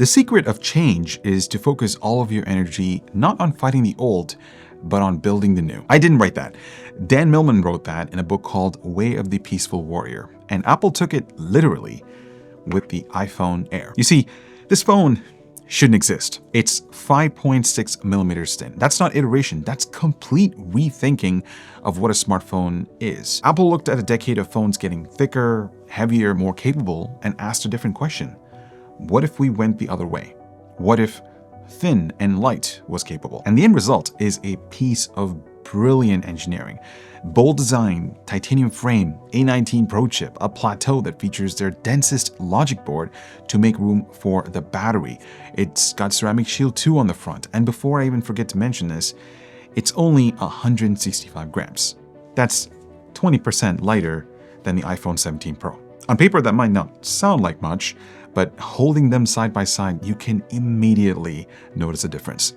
The secret of change is to focus all of your energy not on fighting the old, but on building the new. I didn't write that. Dan Millman wrote that in a book called Way of the Peaceful Warrior, and Apple took it literally with the iPhone Air. You see, this phone shouldn't exist. It's 5.6 millimeters thin. That's not iteration, that's complete rethinking of what a smartphone is. Apple looked at a decade of phones getting thicker, heavier, more capable, and asked a different question. What if we went the other way? What if thin and light was capable? And the end result is a piece of brilliant engineering. Bold design, titanium frame, A19 Pro chip, a plateau that features their densest logic board to make room for the battery. It's got ceramic shield 2 on the front, and before I even forget to mention this, it's only 165 grams. That's 20% lighter than the iPhone 17 Pro. On paper, that might not sound like much, but holding them side by side, you can immediately notice a difference.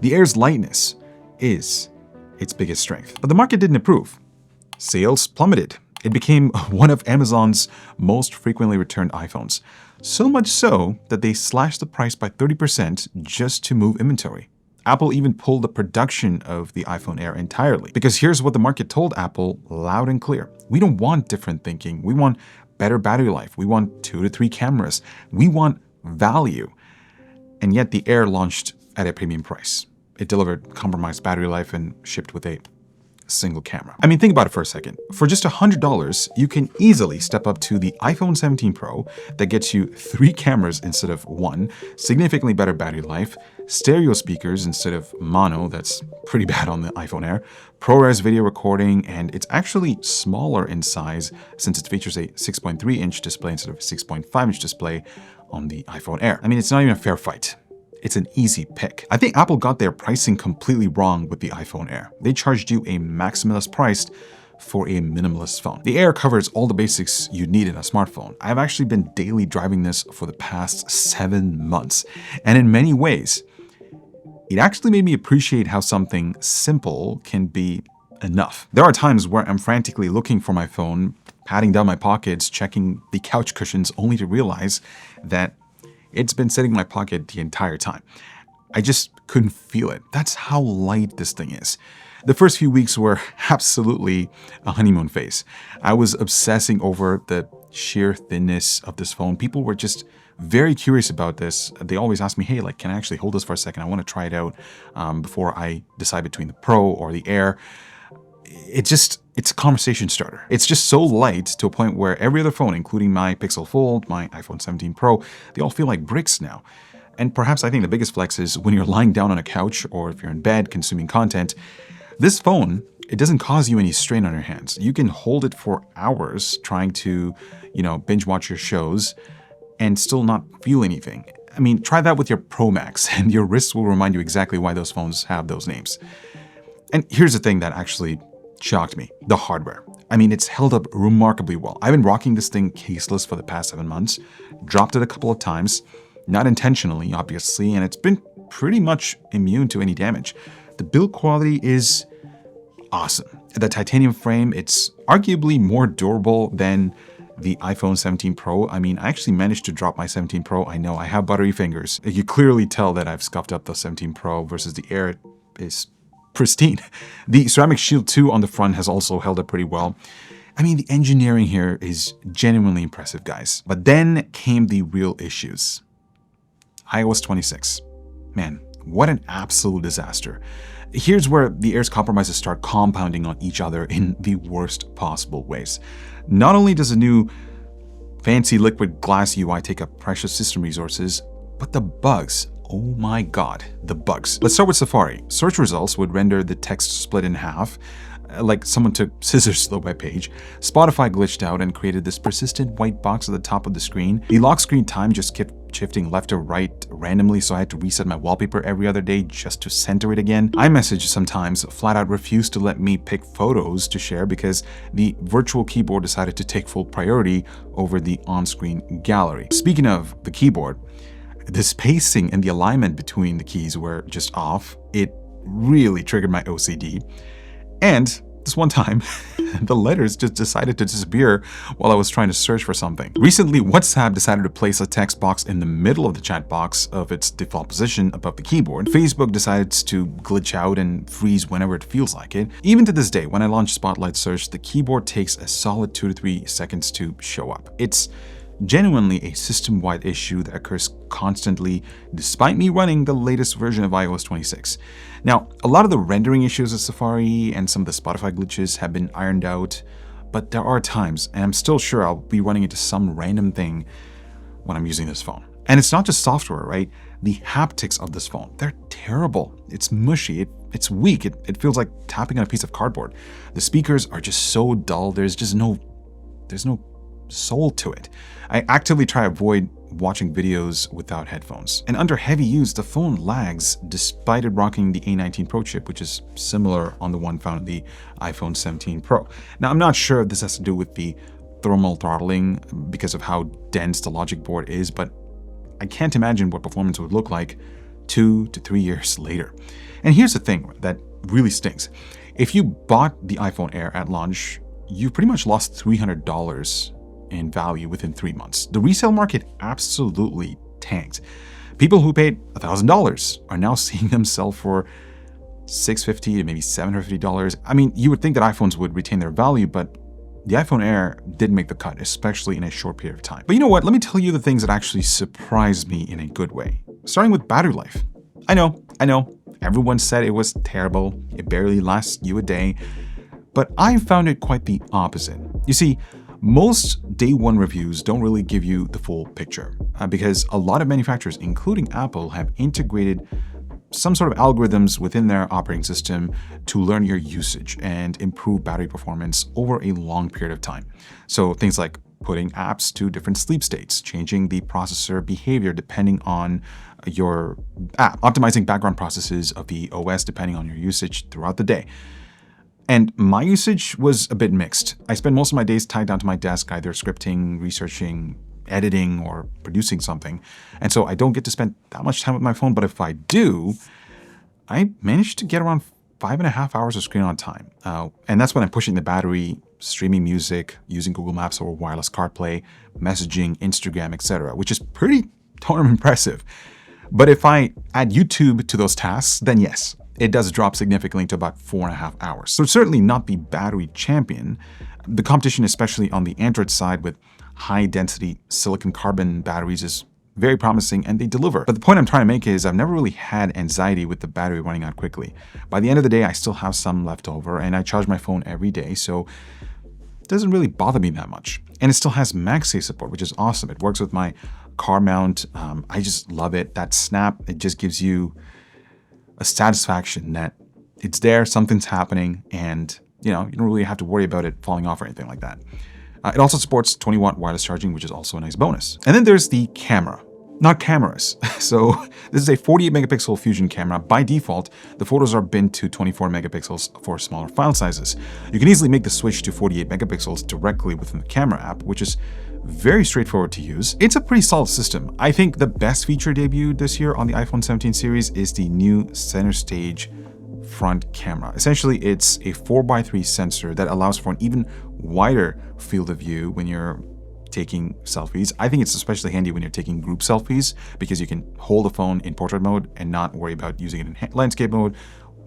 The Air's lightness is its biggest strength. But the market didn't approve. Sales plummeted. It became one of Amazon's most frequently returned iPhones. So much so that they slashed the price by 30% just to move inventory. Apple even pulled the production of the iPhone Air entirely. Because here's what the market told Apple loud and clear. We don't want different thinking. We want better battery life. We want 2 to 3 cameras. We want value. And yet the Air launched at a premium price. It delivered compromised battery life and shipped with a single camera. I mean, think about it for a second. For just $100, you can easily step up to the iPhone 17 Pro that gets you 3 cameras instead of 1, significantly better battery life, stereo speakers instead of mono, that's pretty bad on the iPhone Air, ProRes video recording, and it's actually smaller in size since it features a 6.3-inch display instead of a 6.5-inch display on the iPhone Air. I mean, it's not even a fair fight. It's an easy pick. I think Apple got their pricing completely wrong with the iPhone Air. They charged you a maximalist price for a minimalist phone. The Air covers all the basics you need in a smartphone. I've actually been daily driving this for the past 7 months, and in many ways, it actually made me appreciate how something simple can be enough. There are times where I'm frantically looking for my phone, patting down my pockets, checking the couch cushions, only to realize that it's been sitting in my pocket the entire time. I just couldn't feel it. That's how light this thing is. The first few weeks were absolutely a honeymoon phase. I was obsessing over the sheer thinness of this phone. People were just very curious about this. They always ask me, hey, like, can I actually hold this for a second? I want to try it out before I decide between the Pro or the Air. It's a conversation starter. It's just so light to a point where every other phone, including my Pixel Fold, my iPhone 17 Pro, they all feel like bricks now. And perhaps I think the biggest flex is when you're lying down on a couch or if you're in bed consuming content, this phone, it doesn't cause you any strain on your hands. You can hold it for hours trying to, binge watch your shows and still not feel anything. I mean, try that with your Pro Max and your wrists will remind you exactly why those phones have those names. And here's the thing that actually shocked me, the hardware. I mean, it's held up remarkably well. I've been rocking this thing caseless for the past 7 months, dropped it a couple of times, not intentionally, obviously, and it's been pretty much immune to any damage. The build quality is awesome. The titanium frame, it's arguably more durable than the iPhone 17 Pro. I mean, I actually managed to drop my 17 Pro. I know I have buttery fingers. You clearly tell that I've scuffed up the 17 Pro versus the Air is pristine. The ceramic shield 2 on the front has also held up pretty well. I mean, the engineering here is genuinely impressive, guys. But then came the real issues. iOS 26. Man, what an absolute disaster. Here's where the Air's compromises start compounding on each other in the worst possible ways. Not only does the new fancy liquid glass UI take up precious system resources, but the bugs. Oh my God, the bugs. Let's start with Safari. Search results would render the text split in half, like someone took scissors to the web page. Spotify glitched out and created this persistent white box at the top of the screen. The lock screen time just kept shifting left or right randomly, so I had to reset my wallpaper every other day just to center it again. iMessage sometimes flat out refused to let me pick photos to share because the virtual keyboard decided to take full priority over the on-screen gallery. Speaking of the keyboard, the spacing and the alignment between the keys were just off. It really triggered my OCD. And this one time, the letters just decided to disappear while I was trying to search for something. Recently, WhatsApp decided to place a text box in the middle of the chat box of its default position above the keyboard. Facebook decides to glitch out and freeze whenever it feels like it. Even to this day, when I launch Spotlight Search, the keyboard takes a solid 2 to 3 seconds to show up. It's genuinely a system-wide issue that occurs constantly, despite me running the latest version of iOS 26. Now, a lot of the rendering issues of Safari and some of the Spotify glitches have been ironed out, but there are times, and I'm still sure I'll be running into some random thing when I'm using this phone. And it's not just software, right? The haptics of this phone, they're terrible. It's mushy, it's weak, it feels like tapping on a piece of cardboard. The speakers are just so dull, there's no soul to it. I actively try to avoid watching videos without headphones. And under heavy use, the phone lags despite it rocking the A19 Pro chip, which is similar on the one found in the iPhone 17 Pro. Now, I'm not sure if this has to do with the thermal throttling because of how dense the logic board is, but I can't imagine what performance would look like 2 to 3 years later. And here's the thing that really stinks. If you bought the iPhone Air at launch, you pretty much lost $300 in value within 3 months. The resale market absolutely tanked. People who paid $1,000 are now seeing them sell for $650 to maybe $750. I mean, you would think that iPhones would retain their value, but the iPhone Air did make the cut, especially in a short period of time. But you know what? Let me tell you the things that actually surprised me in a good way. Starting with battery life. I know. Everyone said it was terrible. It barely lasts you a day. But I found it quite the opposite. You see, most day one reviews don't really give you the full picture because a lot of manufacturers, including Apple, have integrated some sort of algorithms within their operating system to learn your usage and improve battery performance over a long period of time. So things like putting apps to different sleep states, changing the processor behavior depending on your app, optimizing background processes of the OS depending on your usage throughout the day. And my usage was a bit mixed. I spend most of my days tied down to my desk, either scripting, researching, editing, or producing something. And so I don't get to spend that much time with my phone, but if I do, I manage to get around 5.5 hours of screen on time. And that's when I'm pushing the battery, streaming music, using Google Maps or wireless CarPlay, messaging, Instagram, etc., which is pretty darn impressive. But if I add YouTube to those tasks, then yes, it does drop significantly to about 4.5 hours. So it's certainly not the battery champion. The competition, especially on the Android side with high-density silicon carbon batteries, is very promising and they deliver. But the point I'm trying to make is I've never really had anxiety with the battery running out quickly. By the end of the day, I still have some left over and I charge my phone every day, so it doesn't really bother me that much. And it still has MagSafe support, which is awesome. It works with my car mount. I just love it. That snap, it just gives you a satisfaction that it's there, something's happening, and you don't really have to worry about it falling off or anything like that. It also supports 20-watt wireless charging, which is also a nice bonus. And then there's the camera. Not cameras. So this is a 48 megapixel Fusion camera. By default, the photos are binned to 24 megapixels for smaller file sizes. You can easily make the switch to 48 megapixels directly within the camera app, which is very straightforward to use. It's a pretty solid system. I think the best feature debuted this year on the iPhone 17 series is the new center stage front camera. Essentially, it's a 4x3 sensor that allows for an even wider field of view when you're taking selfies. I think it's especially handy when you're taking group selfies because you can hold the phone in portrait mode and not worry about using it in landscape mode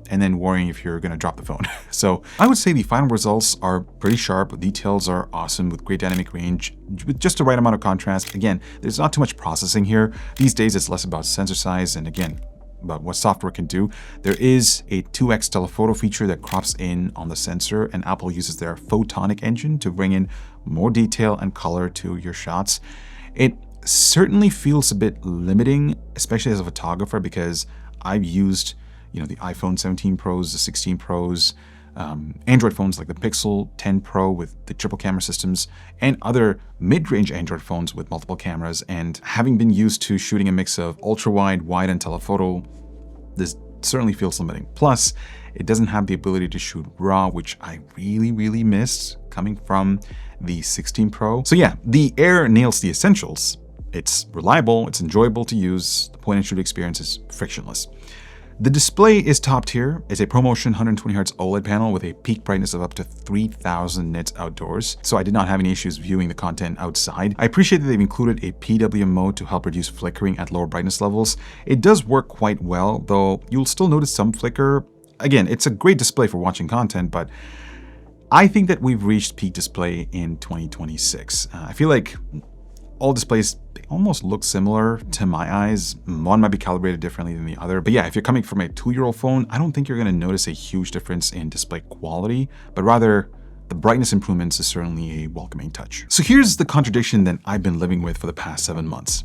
and then worrying if you're going to drop the phone. So I would say the final results are pretty sharp. Details are awesome with great dynamic range, with just the right amount of contrast. Again, there's not too much processing here. These days, it's less about sensor size and again, about what software can do. There is a 2x telephoto feature that crops in on the sensor, and Apple uses their photonic engine to bring in more detail and color to your shots. It certainly feels a bit limiting, especially as a photographer, because I've used the iPhone 17 Pros, the 16 Pros, Android phones like the Pixel 10 Pro with the triple camera systems, and other mid-range Android phones with multiple cameras. And having been used to shooting a mix of ultra-wide, wide, and telephoto, this certainly feels limiting. Plus, it doesn't have the ability to shoot RAW, which I really, really missed coming from the 16 Pro. So yeah, the Air nails the essentials. It's reliable, it's enjoyable to use, the point-and-shoot experience is frictionless. The display is top tier. It's a ProMotion 120Hz OLED panel with a peak brightness of up to 3000 nits outdoors, so I did not have any issues viewing the content outside. I appreciate that they've included a PWM mode to help reduce flickering at lower brightness levels. It does work quite well, though you'll still notice some flicker. Again, it's a great display for watching content, but I think that we've reached peak display in 2026. I feel like all displays, they almost look similar to my eyes. One might be calibrated differently than the other. But yeah, if you're coming from a 2-year-old phone, I don't think you're gonna notice a huge difference in display quality, but rather the brightness improvements is certainly a welcoming touch. So here's the contradiction that I've been living with for the past 7 months.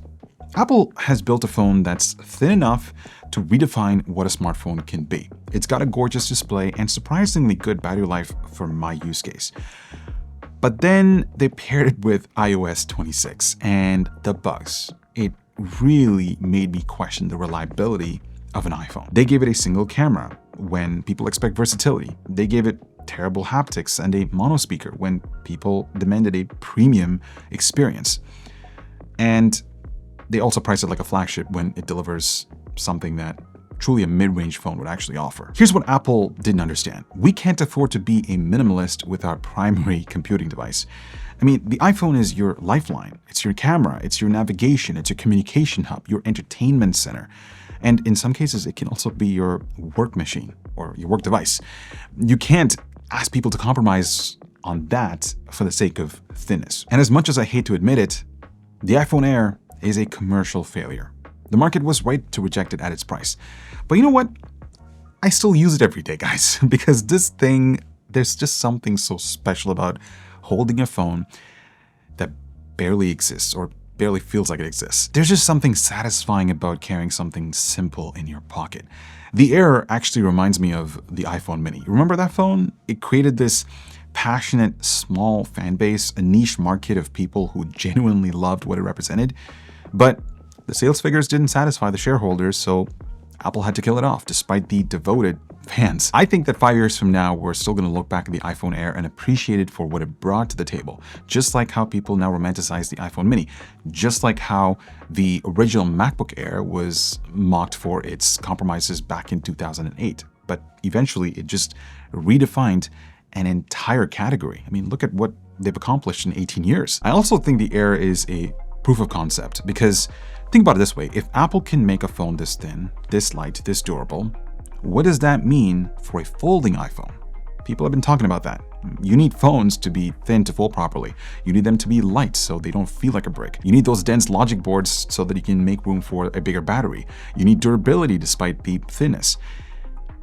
Apple has built a phone that's thin enough to redefine what a smartphone can be. It's got a gorgeous display and surprisingly good battery life for my use case. But then they paired it with iOS 26 and the bugs. It really made me question the reliability of an iPhone. They gave it a single camera when people expect versatility. They gave it terrible haptics and a mono speaker when people demanded a premium experience. And they also price it like a flagship when it delivers something that truly a mid-range phone would actually offer. Here's what Apple didn't understand. We can't afford to be a minimalist with our primary computing device. I mean, the iPhone is your lifeline. It's your camera, it's your navigation, it's your communication hub, your entertainment center. And in some cases, it can also be your work machine or your work device. You can't ask people to compromise on that for the sake of thinness. And as much as I hate to admit it, the iPhone Air is a commercial failure. The market was right to reject it at its price. But you know what? I still use it every day, guys, because this thing, there's just something so special about holding a phone that barely exists or barely feels like it exists. There's just something satisfying about carrying something simple in your pocket. The Air actually reminds me of the iPhone mini. Remember that phone? It created this passionate, small fan base, a niche market of people who genuinely loved what it represented. But the sales figures didn't satisfy the shareholders, so Apple had to kill it off, despite the devoted fans. I think that 5 years from now, we're still going to look back at the iPhone Air and appreciate it for what it brought to the table, just like how people now romanticize the iPhone mini, just like how the original MacBook Air was mocked for its compromises back in 2008. But eventually, it just redefined an entire category. I mean, look at what they've accomplished in 18 years. I also think the Air is a proof of concept because think about it this way. If Apple can make a phone this thin, this light, this durable, what does that mean for a folding iPhone? People have been talking about that. You need phones to be thin to fold properly. You need them to be light so they don't feel like a brick. You need those dense logic boards so that you can make room for a bigger battery. You need durability despite the thinness.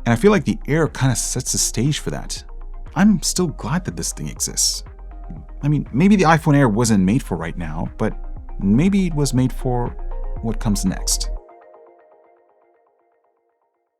And I feel like the Air kind of sets the stage for that. I'm still glad that this thing exists. I mean, maybe the iPhone Air wasn't made for right now, but maybe it was made for what comes next.